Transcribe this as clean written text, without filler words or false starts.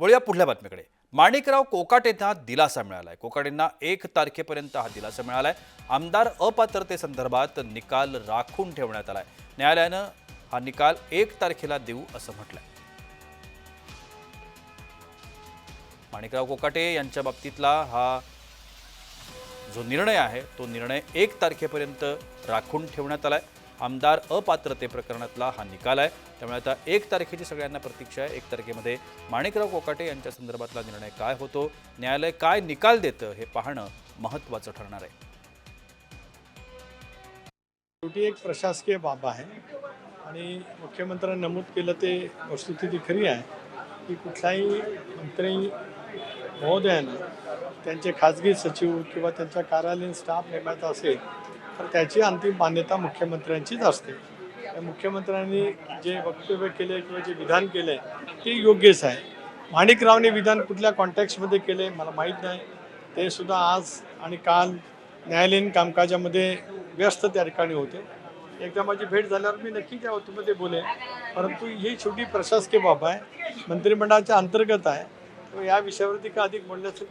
वळूया पुढल्या बातमीकडे। माणिकराव कोकाटेंना दिलासा मिळालाय। कोकाटेंना 1 तारखेपर्यंत हा दिलासा मिळालाय। आमदार अपात्रतेसंदर्भात निकाल राखून ठेवण्यात आलाय। न्यायालयानं हा निकाल 1 तारखेला देऊ असं म्हटलंय। माणिकराव कोकाटे यांच्या बाबतीतला हा जो निर्णय आहे तो निर्णय 1 तारखेपर्यंत राखून ठेवण्यात आलाय। आमदार अपात्रते प्रकरणातला हा निकाल आहे। त्यामुळे आता 1 तारखेची सगळ्यांना प्रतीक्षा आहे। 1 तारखेमध्ये माणिकराव कोकाटे यांच्या संदर्भातला निर्णय काय होतो, न्यायालय काय निकाल देतं हे पाहणं महत्त्वाचं ठरणार आहे। शेवटी एक प्रशासकीय बाब आहे आणि मुख्यमंत्र्यांनी नमूद केलं ते वस्तुस्थिती खरी आहे की कुठल्याही मंत्री महोदयानं त्यांचे खाजगी सचिव किंवा त्यांच्या कार्यालयीन स्टाफ नेमायचा असेल तर त्याची अंतिम मान्यता मुख्यमंत्र्यांचीच असते। मुख्यमंत्र्यांनी जे वक्तव्य केले किंवा जे विधान केले ते योग्यच आहे। माणिकरावने विधान कुठल्या कॉन्टॅक्समध्ये केले मला माहीत नाही, ते सुद्धा आज आणि काल न्यायालयीन कामकाजामध्ये व्यस्त त्या ठिकाणी होते। एकदा माझी भेट झाल्यावर मी नक्की त्या वतीमध्ये बोलेन, परंतु ही छोटी प्रशासकीय बाब आहे, मंत्रिमंडळाच्या अंतर्गत आहे, या विषयावरती का अधिक बोलण्याचं